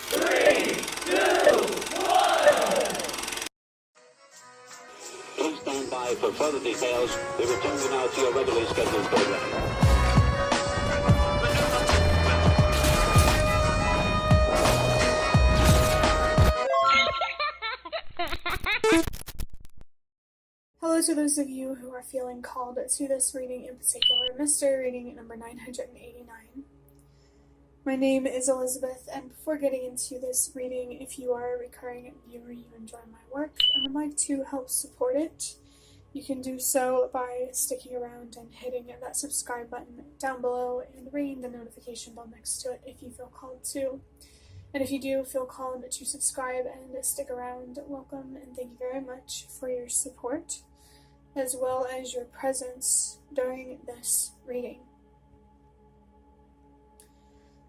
3, 2, 1. Please stand by for further details. We return you now to your regularly scheduled program. Hello to those of you who are feeling called to this reading, in particular, mystery reading number 989. My name is Elizabeth, and before getting into this reading, if you are a recurring viewer, you enjoy my work, and would like to help support it, you can do so by sticking around and hitting that subscribe button down below and ringing the notification bell next to it if you feel called to. And if you do feel called to subscribe and stick around, welcome and thank you very much for your support, as well as your presence during this reading.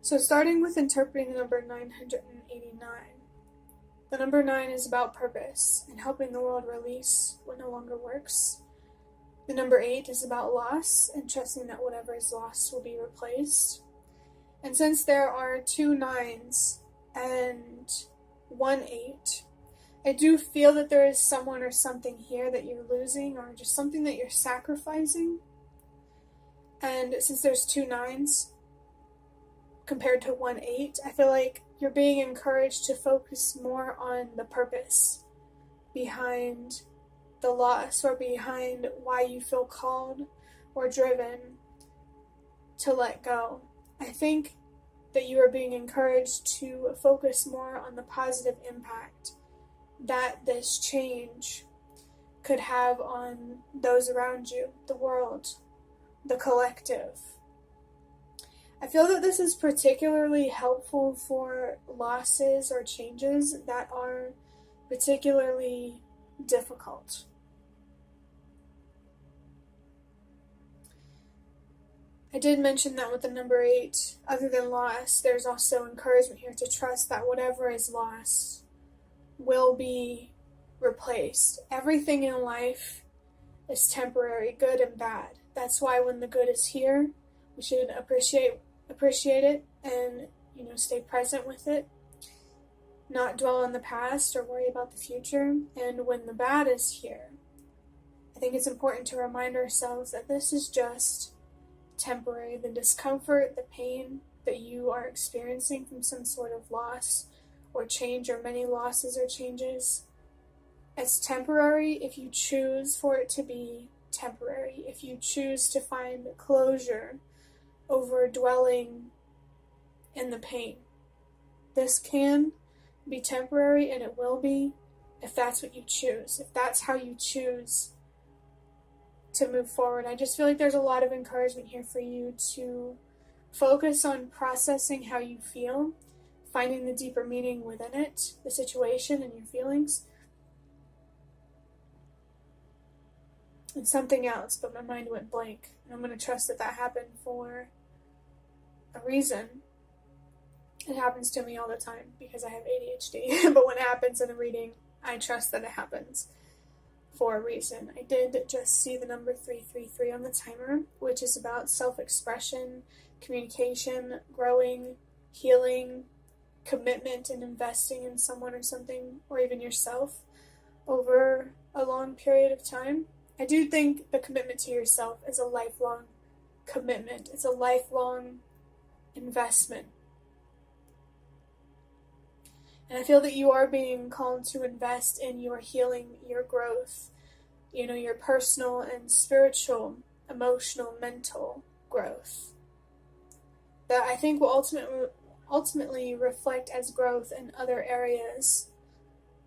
So starting with interpreting the number 989. The number 9 is about purpose and helping the world release what no longer works. The number 8 is about loss and trusting that whatever is lost will be replaced. And since there are 2 9s and 1 8, I do feel that there is someone or something here that you're losing, or just something that you're sacrificing. And since there's 2 9s compared to 1 8, I feel like you're being encouraged to focus more on the purpose behind the loss, or behind why you feel called or driven to let go. I think that you are being encouraged to focus more on the positive impact that this change could have on those around you, the world, the collective. I feel that this is particularly helpful for losses or changes that are particularly difficult. I did mention that with the number 8, other than loss, there's also encouragement here to trust that whatever is lost will be replaced. Everything in life is temporary, good and bad. That's why when the good is here, we should appreciate it and, stay present with it, not dwell on the past or worry about the future. And when the bad is here, I think it's important to remind ourselves that this is just temporary. The discomfort, the pain that you are experiencing from some sort of loss or change, or many losses or changes, it's temporary if you choose for it to be temporary, if you choose to find closure over dwelling in the pain. This can be temporary, and it will be if that's what you choose, if that's how you choose to move forward. I just feel like there's a lot of encouragement here for you to focus on processing how you feel, finding the deeper meaning within it, the situation and your feelings. And something else, but my mind went blank. And I'm going to trust that that happened for a reason. It happens to me all the time because I have ADHD. But when it happens in a reading, I trust that it happens for a reason. I did just see the number 333 on the timer, which is about self-expression, communication, growing, healing, commitment, and investing in someone or something, or even yourself, over a long period of time. I do think the commitment to yourself is a lifelong commitment. It's a lifelong investment. And I feel that you are being called to invest in your healing, your growth, your personal and spiritual, emotional, mental growth. That I think will ultimately reflect as growth in other areas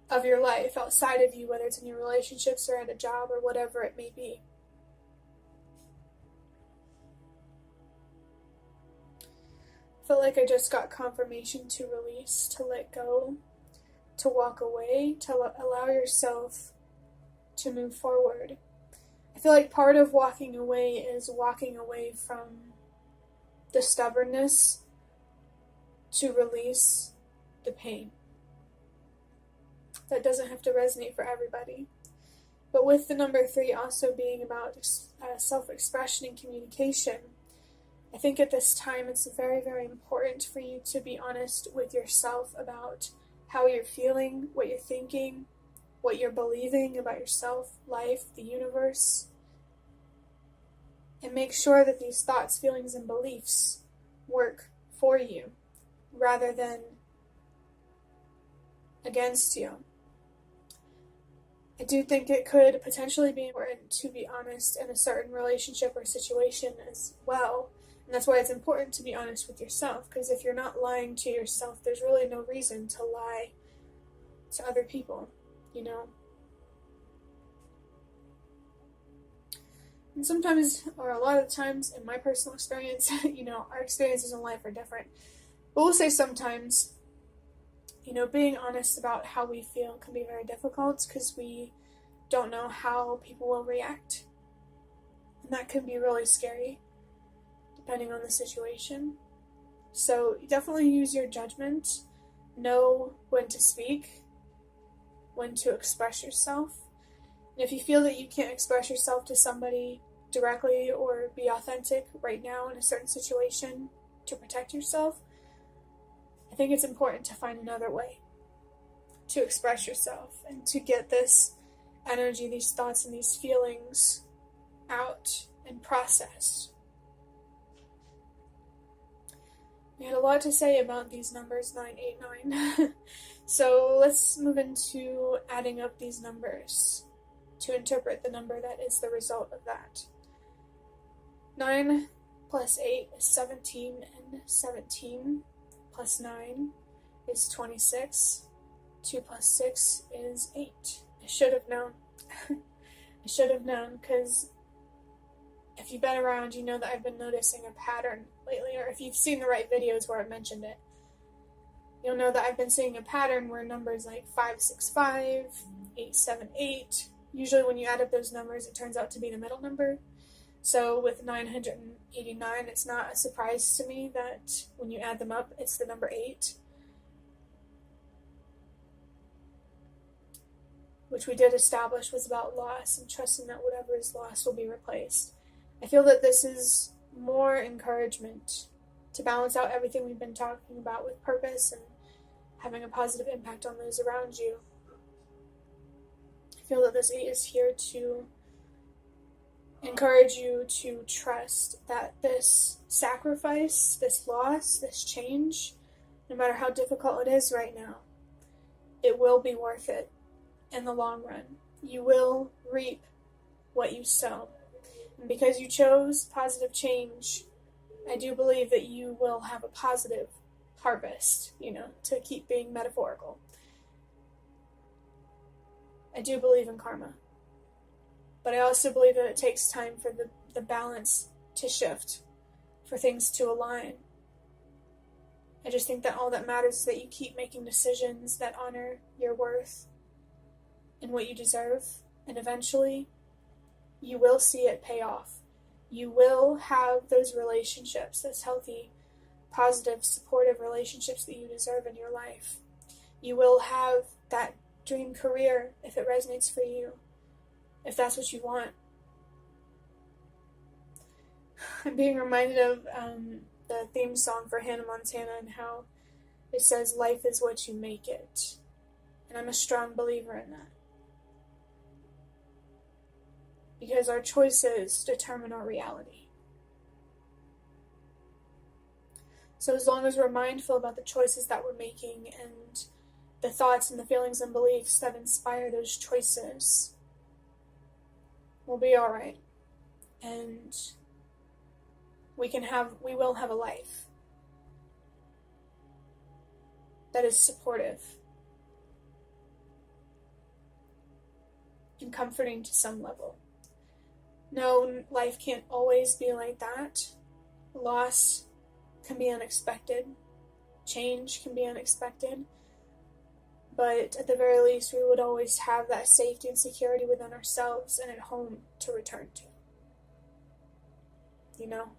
of your life outside of you, whether it's in your relationships or at a job or whatever it may be. I feel like I just got confirmation to release, to let go, to walk away, to allow yourself to move forward. I feel like part of walking away is walking away from the stubbornness to release the pain. That doesn't have to resonate for everybody. But with the number 3 also being about self-expression and communication, I think at this time it's very, very important for you to be honest with yourself about how you're feeling, what you're thinking, what you're believing about yourself, life, the universe. And make sure that these thoughts, feelings, and beliefs work for you rather than against you. I do think it could potentially be important to be honest in a certain relationship or situation as well. And that's why it's important to be honest with yourself, because if you're not lying to yourself, there's really no reason to lie to other people, you know? And sometimes, or a lot of the times, in my personal experience, you know, our experiences in life are different. But we'll say sometimes, you know, being honest about how we feel can be very difficult because we don't know how people will react. And that can be really scary, depending on the situation. So definitely use your judgment. Know when to speak, when to express yourself. And if you feel that you can't express yourself to somebody directly or be authentic right now in a certain situation to protect yourself, I think it's important to find another way to express yourself and to get this energy, these thoughts, and these feelings out and processed. We had a lot to say about these numbers 989. So let's move into adding up these numbers to interpret the number that is the result of that. 9 plus 8 is 17, and 17 plus 9 is 26. 2 plus 6 is 8. I should have known. I should have known, because if you've been around, you know that I've been noticing a pattern lately, or if you've seen the right videos where I mentioned it, you'll know that I've been seeing a pattern where numbers like 565, 878, usually when you add up those numbers, it turns out to be the middle number. So with 989, it's not a surprise to me that when you add them up, it's the number 8. Which we did establish was about loss and trusting that whatever is lost will be replaced. I feel that this is more encouragement to balance out everything we've been talking about with purpose and having a positive impact on those around you. I feel that this 8 is here to encourage you to trust that this sacrifice, this loss, this change, no matter how difficult it is right now, it will be worth it in the long run. You will reap what you sow. And because you chose positive change, I do believe that you will have a positive harvest, you know, to keep being metaphorical. I do believe in karma. But I also believe that it takes time for the balance to shift, for things to align. I just think that all that matters is that you keep making decisions that honor your worth and what you deserve, and eventually you will see it pay off. You will have those relationships, those healthy, positive, supportive relationships that you deserve in your life. You will have that dream career if it resonates for you, if that's what you want. I'm being reminded of the theme song for Hannah Montana and how it says, "Life is what you make it." And I'm a strong believer in that. Because our choices determine our reality. So as long as we're mindful about the choices that we're making and the thoughts and the feelings and beliefs that inspire those choices, we'll be all right. And we will have a life that is supportive and comforting to some level. No, life can't always be like that. Loss can be unexpected. Change can be unexpected. But at the very least, we would always have that safety and security within ourselves and at home to return to. You know?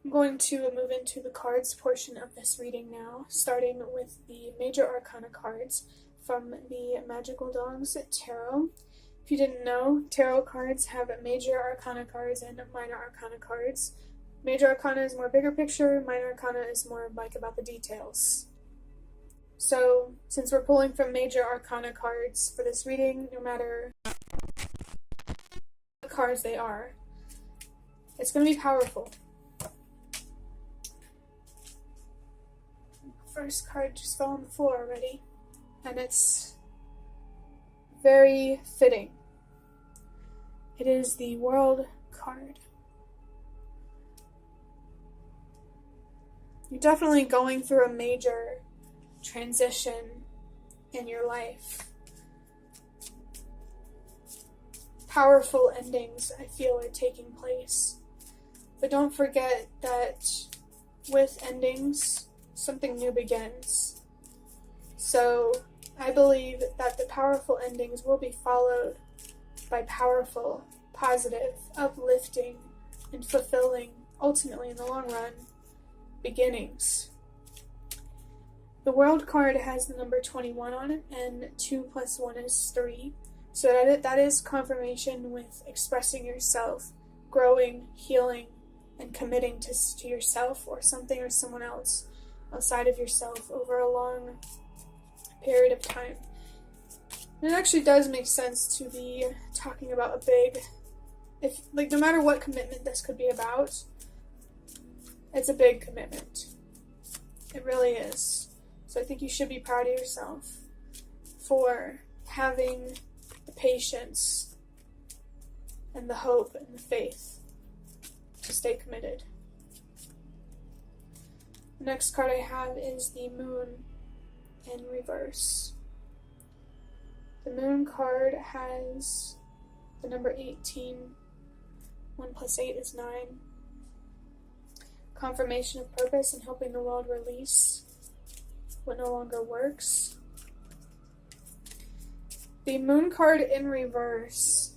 I'm going to move into the cards portion of this reading now, starting with the Major Arcana cards from the Magical Dogs Tarot. If you didn't know, tarot cards have major arcana cards and minor arcana cards. Major arcana is more bigger picture, minor arcana is more like about the details. So, since we're pulling from major arcana cards for this reading, no matter what cards they are, it's going to be powerful. First card just fell on the floor already, and it's very fitting. It is the World card. You're definitely going through a major transition in your life. Powerful endings, I feel, are taking place. But don't forget that with endings, something new begins. So I believe that the powerful endings will be followed by powerful, positive, uplifting, and fulfilling, ultimately in the long run, beginnings. The World card has the number 21 on it, and 2 plus 1 is 3. So that is confirmation with expressing yourself, growing, healing, and committing to yourself or something or someone else outside of yourself over a long period of time. And it actually does make sense to be talking about a big, no matter what commitment this could be about, it's a big commitment. It really is. So I think you should be proud of yourself for having the patience and the hope and the faith to stay committed. The next card I have is the Moon in reverse. The Moon card has the number 18. 1 plus 8 is 9. Confirmation of purpose and helping the world release what no longer works. The Moon card in reverse.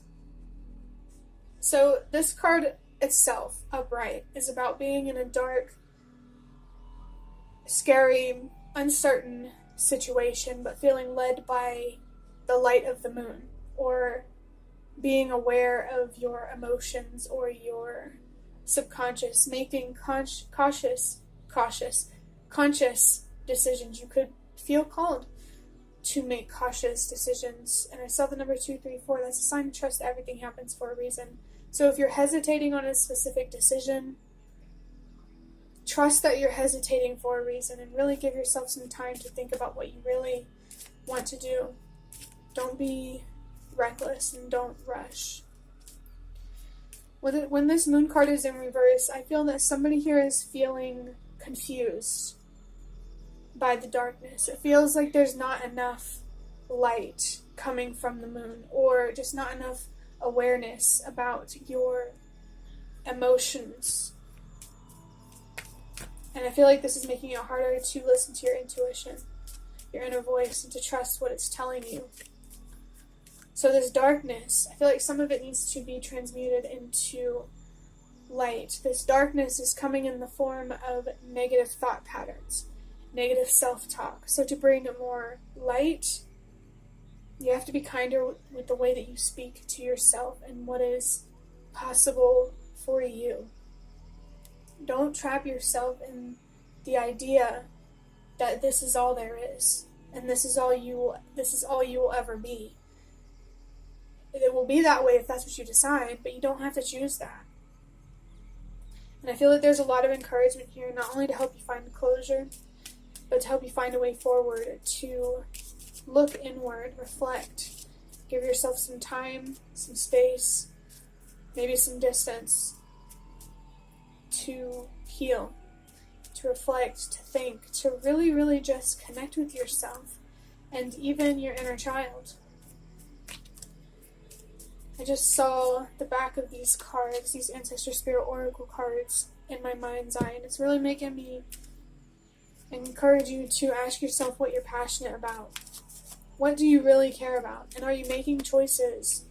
So this card itself, upright, is about being in a dark, scary, uncertain situation, but feeling led by the light of the moon, or being aware of your emotions or your subconscious, making conscious decisions. You could feel called to make cautious decisions. And I saw the number 2, 3, 4. That's a sign to trust everything happens for a reason. So if you're hesitating on a specific decision, trust that you're hesitating for a reason, and really give yourself some time to think about what you really want to do. Don't be reckless and don't rush. When this Moon card is in reverse, I feel that somebody here is feeling confused by the darkness. It feels like there's not enough light coming from the moon, or just not enough awareness about your emotions. And I feel like this is making it harder to listen to your intuition, your inner voice, and to trust what it's telling you. So this darkness, I feel like some of it needs to be transmuted into light. This darkness is coming in the form of negative thought patterns, negative self-talk. So to bring more light, you have to be kinder with the way that you speak to yourself and what is possible for you. Don't trap yourself in the idea that this is all there is, and this is all you will ever be. It will be that way if that's what you decide, but you don't have to choose that. And I feel that there's a lot of encouragement here, not only to help you find closure, but to help you find a way forward, to look inward, reflect, give yourself some time, some space, maybe some distance, to heal, to reflect, to think, to really, really just connect with yourself and even your inner child. I just saw the back of these cards, these Ancestor Spirit Oracle cards, in my mind's eye, and it's really making me encourage you to ask yourself what you're passionate about. What do you really care about? And are you making choices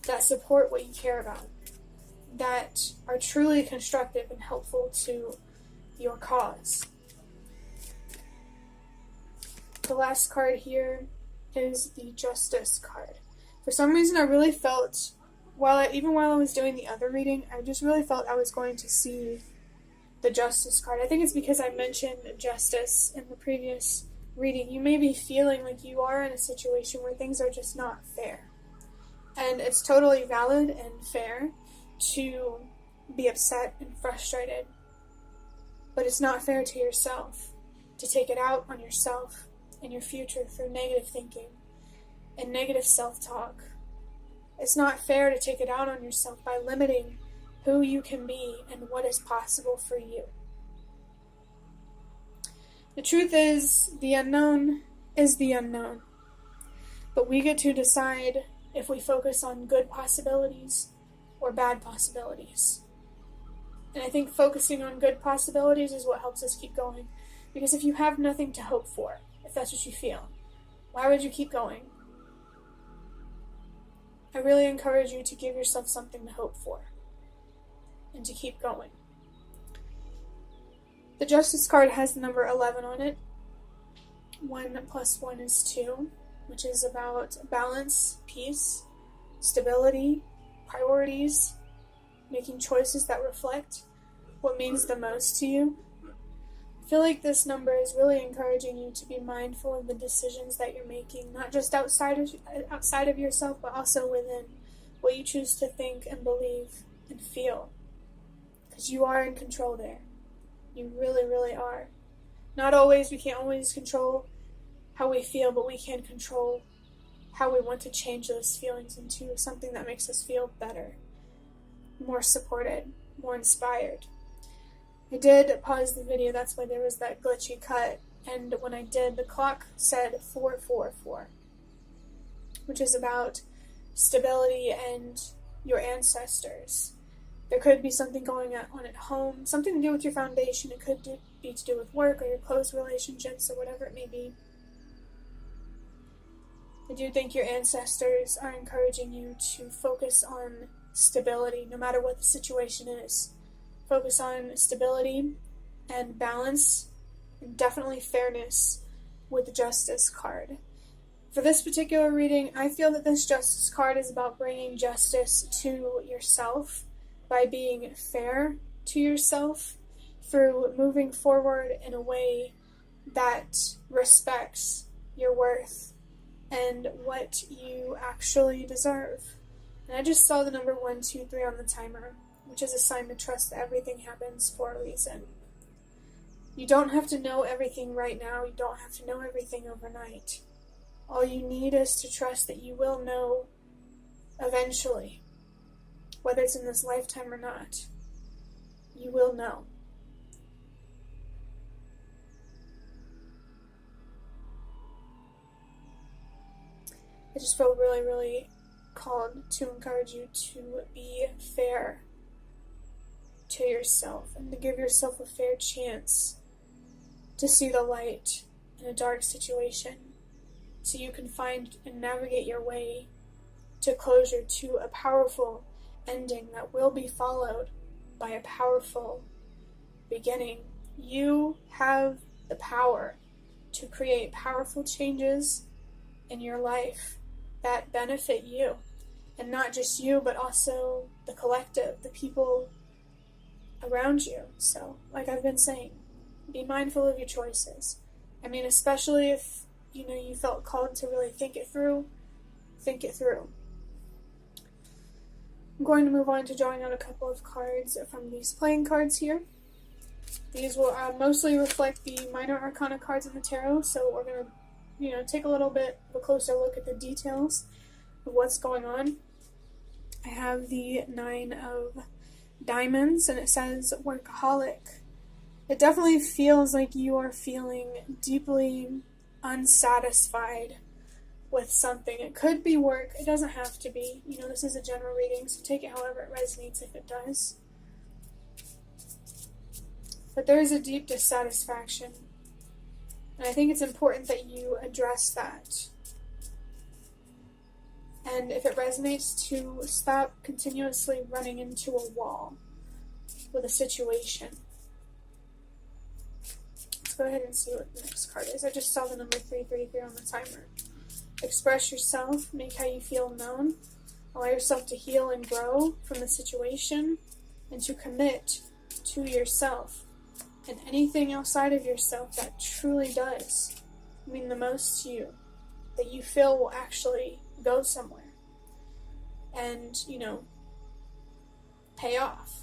that support what you care about, that are truly constructive and helpful to your cause? The last card here is the Justice card. For some reason, I really felt, even while I was doing the other reading, I just really felt I was going to see the Justice card. I think it's because I mentioned justice in the previous reading. You may be feeling like you are in a situation where things are just not fair. And it's totally valid and fair to be upset and frustrated. But it's not fair to yourself to take it out on yourself and your future through negative thinking and negative self-talk. It's not fair to take it out on yourself by limiting who you can be and what is possible for you. The truth is, the unknown is the unknown. But we get to decide if we focus on good possibilities or bad possibilities. And I think focusing on good possibilities is what helps us keep going. Because if you have nothing to hope for, if that's what you feel, why would you keep going? I really encourage you to give yourself something to hope for and to keep going. The Justice card has the number 11 on it. 1 + 1 is 2, which is about balance, peace, stability, priorities, making choices that reflect what means the most to you. I feel like this number is really encouraging you to be mindful of the decisions that you're making, not just outside of yourself, but also within, what you choose to think and believe and feel. Because you are in control there. You really, really are. We can't always control how we feel, but we can control how we want to change those feelings into something that makes us feel better, more supported, more inspired. I did pause the video, that's why there was that glitchy cut, and when I did, the clock said 444, which is about stability and your ancestors. There could be something going on at home, something to do with your foundation. It could be to do with work or your close relationships or whatever it may be. I do think your ancestors are encouraging you to focus on stability, no matter what the situation is. Focus on stability and balance, and definitely fairness with the Justice card. For this particular reading, I feel that this Justice card is about bringing justice to yourself by being fair to yourself through moving forward in a way that respects your worth and what you actually deserve. And I just saw the number 1, 2, 3 on the timer, which is a sign to trust that everything happens for a reason. You don't have to know everything right now. You don't have to know everything overnight. All you need is to trust that you will know eventually. Whether it's in this lifetime or not, you will know. I just feel really, really called to encourage you to be fair to yourself and to give yourself a fair chance to see the light in a dark situation so you can find and navigate your way to closure, to a powerful ending that will be followed by a powerful beginning. You have the power to create powerful changes in your life that benefit you, and not just you, but also the collective, the people around you. So, like I've been saying, be mindful of your choices. I mean, especially if, you felt called to really think it through. Think it through. I'm going to move on to drawing out a couple of cards from these playing cards here. These will mostly reflect the minor arcana cards in the tarot, so we're going to, take a little bit of a closer look at the details of what's going on. I have the 9 of Diamonds, and it says workaholic. It definitely feels like you are feeling deeply unsatisfied with something. It could be work. It doesn't have to be. This is a general reading, so take it however it resonates if it does. But there is a deep dissatisfaction. And I think it's important that you address that. And if it resonates, to stop continuously running into a wall with a situation. Let's go ahead and see what the next card is. I just saw the number 333 on the timer. Express yourself, make how you feel known, allow yourself to heal and grow from the situation, and to commit to yourself and anything outside of yourself that truly does mean the most to you, that you feel will actually go somewhere and, pay off.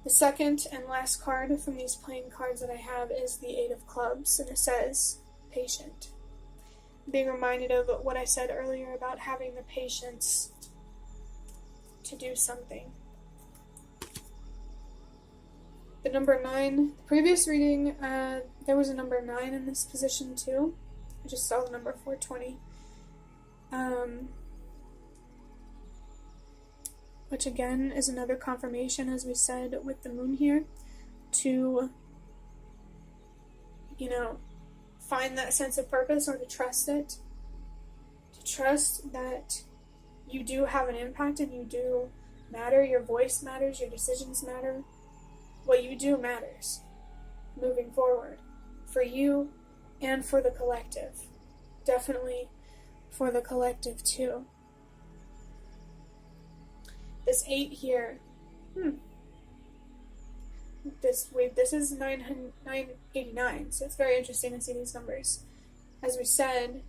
The second and last card from these playing cards that I have is the Eight of Clubs, and it says, patient. Being reminded of what I said earlier about having the patience to do something. The number 9, the previous reading, there was a number 9 in this position too. I just saw the number 420. Which again is another confirmation, as we said with the moon here, to, find that sense of purpose, or to trust it. To trust that you do have an impact and you do matter. Your voice matters, your decisions matter. What you do matters moving forward, for you and for the collective. Definitely for the collective too. This 8 here, this is 989, so it's very interesting to see these numbers. As we said,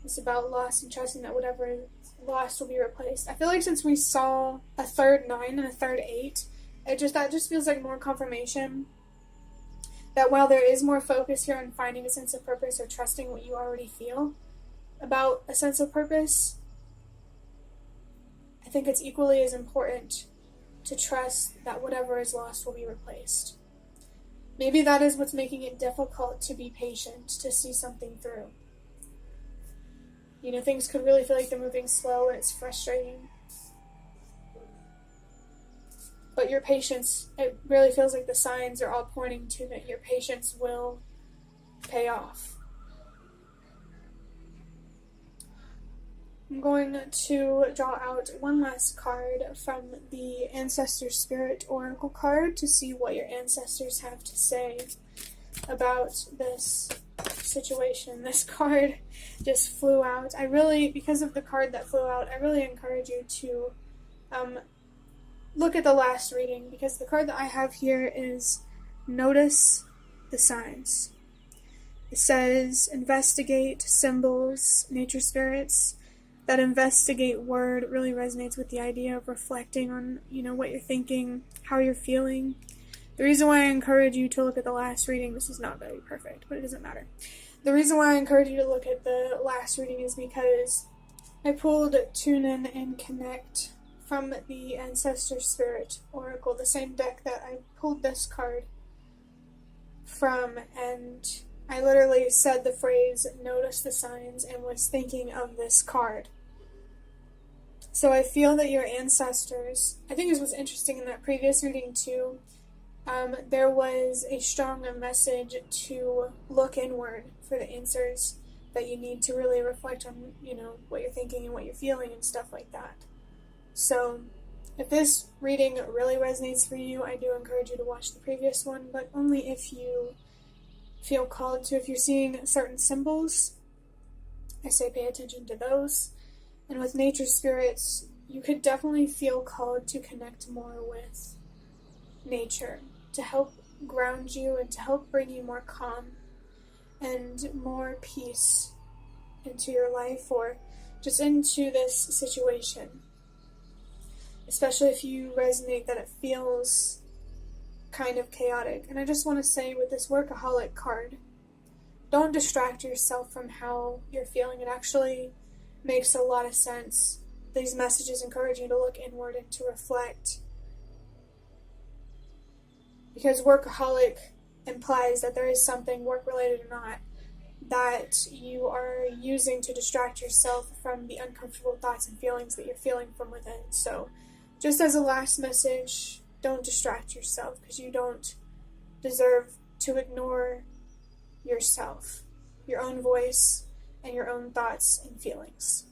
it's about loss and trusting that whatever is lost will be replaced. I feel like since we saw a third 9 and a third 8, that just feels like more confirmation that while there is more focus here on finding a sense of purpose or trusting what you already feel about a sense of purpose, I think it's equally as important to trust that whatever is lost will be replaced. Maybe that is what's making it difficult to be patient, to see something through. Things could really feel like they're moving slow and it's frustrating. But your patience, it really feels like the signs are all pointing to that your patience will pay off. I'm going to draw out one last card from the Ancestor Spirit Oracle card to see what your ancestors have to say about this situation. This card just flew out. Because of the card that flew out, I really encourage you to look at the last reading, because the card that I have here is Notice the Signs. It says, investigate symbols, nature spirits. That investigate word really resonates with the idea of reflecting on, what you're thinking, how you're feeling. The reason why I encourage you to look at the last reading, this is not very perfect, but it doesn't matter. The reason why I encourage you to look at the last reading is because I pulled Tune In and Connect from the Ancestor Spirit Oracle, the same deck that I pulled this card from, and I literally said the phrase, notice the signs, and was thinking of this card. So I feel that your ancestors, I think this was interesting in that previous reading too, there was a strong message to look inward for the answers that you need to really reflect on, what you're thinking and what you're feeling and stuff like that. So if this reading really resonates for you, I do encourage you to watch the previous one, but only if you feel called to. If you're seeing certain symbols, I say pay attention to those. And with nature spirits, you could definitely feel called to connect more with nature, to help ground you and to help bring you more calm and more peace into your life, or just into this situation. Especially if you resonate that it feels kind of chaotic. And I just want to say with this workaholic card, don't distract yourself from how you're feeling. It actually makes a lot of sense. These messages encourage you to look inward and to reflect. Because workaholic implies that there is something, work-related or not, that you are using to distract yourself from the uncomfortable thoughts and feelings that you're feeling from within. So, just as a last message, don't distract yourself, because you don't deserve to ignore yourself, your own voice, and your own thoughts and feelings.